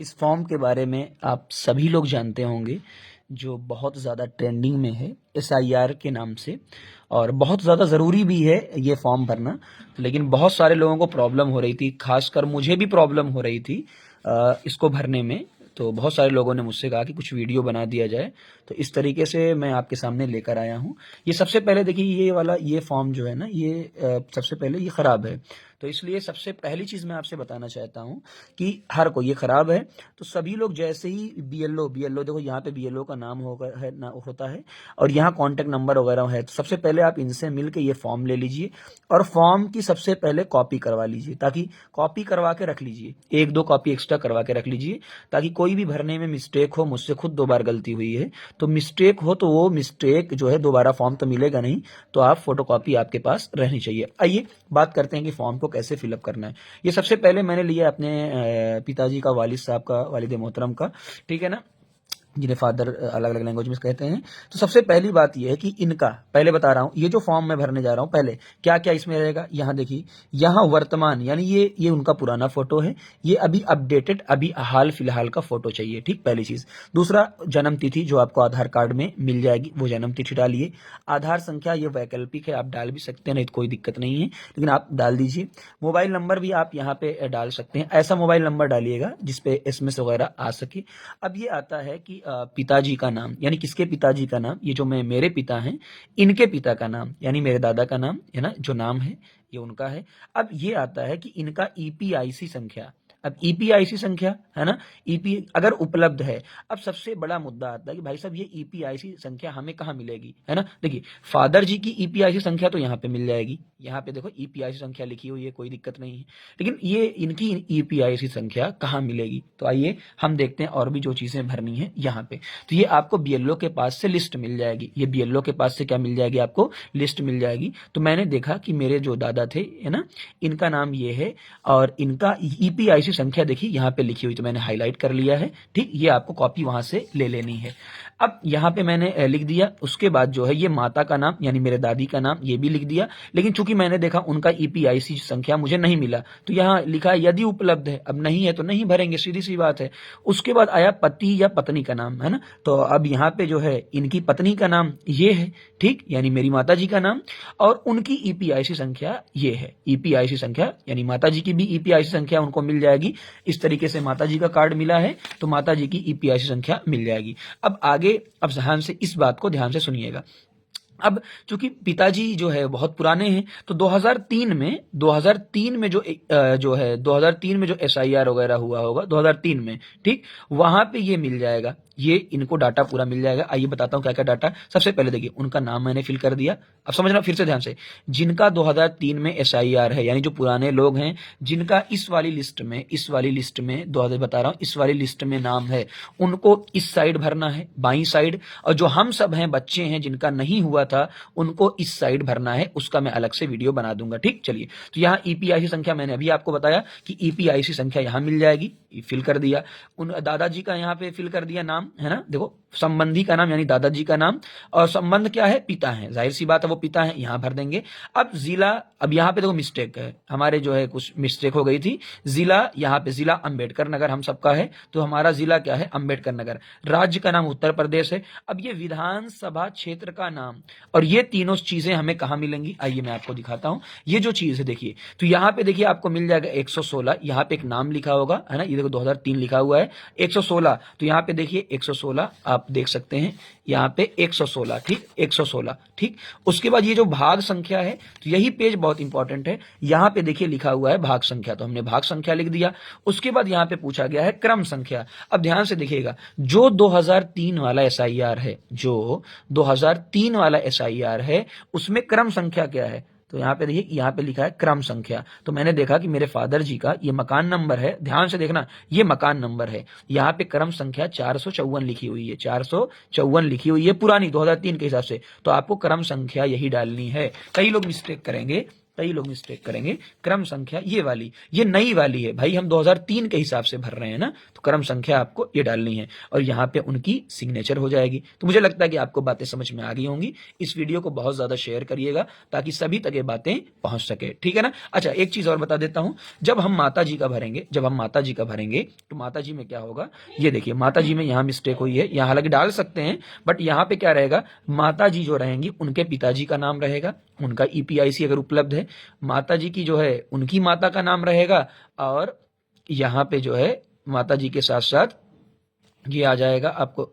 इस फॉर्म के बारे में आप सभी लोग जानते होंगे जो बहुत ज़्यादा ट्रेंडिंग में है एसआईआर के नाम से। और बहुत ज़्यादा ज़रूरी भी है ये फॉर्म भरना। लेकिन बहुत सारे लोगों को प्रॉब्लम हो रही थी, खासकर मुझे भी प्रॉब्लम हो रही थी इसको भरने में। तो बहुत सारे लोगों ने मुझसे कहा कि कुछ वीडियो बना दिया जाए, तो इस तरीके से मैं आपके सामने लेकर आया हूँ। ये सबसे पहले देखिए, ये फॉर्म जो है ना, ये सबसे पहले ये ख़राब है। तो इसलिए सबसे पहली चीज़ मैं आपसे बताना चाहता हूँ कि हर कोई ये ख़राब है। तो सभी लोग जैसे ही बीएलओ बीएलओ देखो, यहाँ पे बीएलओ का नाम होता है और यहाँ कॉन्टैक्ट नंबर वगैरह है। तो सबसे पहले आप इनसे मिल के ये फॉर्म ले लीजिए और फॉर्म की सबसे पहले कॉपी करवा लीजिए, ताकि कॉपी करवा के रख लीजिए, एक दो कॉपी एक्स्ट्रा करवा के रख लीजिए, ताकि कोई भी भरने में मिस्टेक हो। मुझसे खुद 2 बार गलती हुई है, तो मिस्टेक हो तो वो मिस्टेक जो है दोबारा फॉर्म तो मिलेगा नहीं, तो आप फोटोकॉपी आपके पास रहनी चाहिए। आइए बात करते हैं कि फॉर्म को कैसे फिलअप करना है। ये सबसे पहले मैंने लिया अपने पिताजी का, वालिद साहब का, वालिद मोहतरम का, ठीक है ना, जिन्हें फादर अलग अलग लैंग्वेज में कहते हैं। तो सबसे पहली बात यह है कि इनका, पहले बता रहा हूं, ये जो फॉर्म मैं भरने जा रहा हूं, पहले क्या क्या इसमें रहेगा। यहां देखिए, यहां वर्तमान यानी ये उनका पुराना फोटो है, ये अभी अपडेटेड, अभी हाल फिलहाल का फोटो चाहिए, ठीक, पहली चीज। दूसरा, जन्म तिथि जो आपको आधार कार्ड में मिल जाएगी, वो जन्म तिथि डालिए। आधार संख्या ये वैकल्पिक है, आप डाल भी सकते हैं, नहीं तो कोई दिक्कत नहीं है, लेकिन आप डाल दीजिए। मोबाइल नंबर भी आप यहाँ पे डाल सकते हैं, ऐसा मोबाइल नंबर डालिएगा जिसपे एसएमएस वगैरह आ सके। अब ये आता है कि पिताजी का नाम, यानी किसके पिताजी का नाम, ये जो मेरे पिता हैं, इनके पिता का नाम, यानी मेरे दादा का नाम है ना, जो नाम है ये उनका है। अब ये आता है कि इनका ईपीआईसी संख्या। अब ईपीआईसी संख्या है ना, ईपी अगर उपलब्ध है। अब सबसे बड़ा मुद्दा आता है कि भाई साहब ये ईपीआईसी संख्या हमें कहाँ मिलेगी, है ना। देखिए, फादर जी की ईपीआईसी संख्या तो यहाँ पे मिल जाएगी, यहाँ पे देखो ईपीआईसी संख्या लिखी हुई है, कोई दिक्कत नहीं है। लेकिन ये इनकी ईपीआईसी संख्या कहाँ मिलेगी, तो आइए हम देखते हैं और भी जो चीजें भरनी है यहाँ पे। तो ये आपको बीएलओ के पास से लिस्ट मिल जाएगी, ये बीएलओ के पास से क्या मिल जाएगी, आपको लिस्ट मिल जाएगी। तो मैंने देखा कि मेरे जो दादा थे, है ना, इनका नाम ये है और इनका ईपीआईसी संख्या देखिए यहाँ पे लिखी हुई, तो मैंने हाईलाइट कर लिया है, ठीक। ये आपको कॉपी वहां से ले लेनी है। अब यहाँ पे मैंने लिख दिया। उसके बाद जो है ये माता का नाम, यानी मेरे दादी का नाम, ये भी लिख दिया। लेकिन चूंकि मैंने देखा उनका ईपीआईसी संख्या मुझे नहीं मिला, तो यहाँ लिखा है यदि उपलब्ध है। अब नहीं है तो नहीं भरेंगे, सीधी सी बात है। उसके बाद आया पति या पत्नी का नाम, है ना। तो अब यहाँ पे जो है इनकी पत्नी का नाम ये है, ठीक, यानी मेरी माता जी का नाम, और उनकी ईपीआईसी संख्या ये है। ईपीआईसी संख्या यानी माता जी की भी ईपीआईसी संख्या उनको मिल जाएगी। इस तरीके से माता जी का कार्ड मिला है तो माता जी की ईपीआईसी संख्या मिल जाएगी। अब आगे, अब ध्यान से इस बात को ध्यान से सुनिएगा। अब चूंकि पिताजी जो है बहुत पुराने हैं, तो 2003 में जो है 2003 में जो एसआईआर वगैरह हुआ होगा 2003 में, ठीक, वहां पे ये मिल जाएगा, ये इनको डाटा पूरा मिल जाएगा। आइए बताता हूँ क्या क्या डाटा। सबसे पहले देखिए, उनका नाम मैंने फिल कर दिया। अब समझना फिर से ध्यान से, जिनका 2003 में एसआईआर है, यानी जो पुराने लोग हैं, जिनका इस वाली लिस्ट में 2000 बता रहा हूँ, इस वाली लिस्ट में नाम है, उनको इस साइड भरना है, बाईं साइड। और जो हम सब हैं, बच्चे हैं जिनका नहीं हुआ था, उनको इस साइड भरना है। उसका मैं अलग से वीडियो बना दूंगा, ठीक। चलिए, तो यहाँ ईपीआईसी संख्या मैंने अभी आपको बताया कि ईपीआईसी संख्या यहाँ मिल जाएगी, फिल कर दिया। उन दादाजी का यहाँ पे फिल कर दिया नाम, है ना। देखो, संबंधी का नाम यानी दादाजी का नाम, और संबंध क्या है, पिता है, जाहिर सी बात है वो पिता है, यहाँ भर देंगे। अब जिला, अब यहाँ पे देखो मिस्टेक है, हमारे जो है कुछ मिस्टेक हो गई थी। जिला, यहाँ पे जिला अंबेडकर नगर हम सबका है, तो हमारा जिला क्या है, अंबेडकर नगर। राज्य का नाम उत्तर प्रदेश है। अब ये विधानसभा क्षेत्र का नाम, और ये तीनों चीजें हमें कहाँ मिलेंगी, आइए मैं आपको दिखाता हूं। ये जो चीज है देखिए, तो यहाँ पे देखिए आपको मिल जाएगा 116, यहाँ पे एक नाम लिखा होगा, है ना, ये देखो 2003 लिखा हुआ है, 116। तो यहाँ पे देखिए 116 आप देख सकते हैं, यहाँ पे 116, ठीक, 116, ठीक। उसके बाद ये जो भाग संख्या है, तो यही पेज बहुत इंपॉर्टेंट है। यहाँ पे देखिए लिखा हुआ है भाग संख्या, तो हमने भाग संख्या लिख दिया। उसके बाद यहाँ पे पूछा गया है क्रम संख्या। अब ध्यान से देखिएगा, जो 2003 वाला एसआईआर है, जो 2003 वाला एसआईआर है, उसमें क्रम संख्या क्या है, तो यहाँ पे देखिए, यहाँ पे लिखा है क्रम संख्या। तो मैंने देखा कि मेरे फादर जी का ये मकान नंबर है, ध्यान से देखना, ये मकान नंबर है। यहाँ पे क्रम संख्या 454 लिखी हुई है, 454 लिखी हुई है, पुरानी 2003 के हिसाब से। तो आपको क्रम संख्या यही डालनी है। कई लोग मिस्टेक करेंगे कई लोग मिस्टेक करेंगे। क्रम संख्या ये वाली, ये नई वाली है भाई, हम 2003 के हिसाब से भर रहे हैं ना, तो क्रम संख्या आपको ये डालनी है और यहाँ पे उनकी सिग्नेचर हो जाएगी। तो मुझे लगता है कि आपको बातें समझ में आ गई होंगी। इस वीडियो को बहुत ज्यादा शेयर करिएगा ताकि सभी तक ये बातें पहुंच सके, ठीक है ना। अच्छा, एक चीज और बता देता हूं, जब हम माता जी का भरेंगे तो माता जी में क्या होगा, ये देखिए माता जी में यहाँ मिस्टेक हुई है, यहाँ हालांकि डाल सकते हैं बट यहाँ पे क्या रहेगा, माता जी जो रहेंगी उनके पिताजी का नाम रहेगा, उनका ईपीआईसी अगर उपलब्ध है, माता जी की जो है उनकी माता का नाम रहेगा, और यहाँ पे जो है माता जी के साथ साथ ये आ जाएगा आपको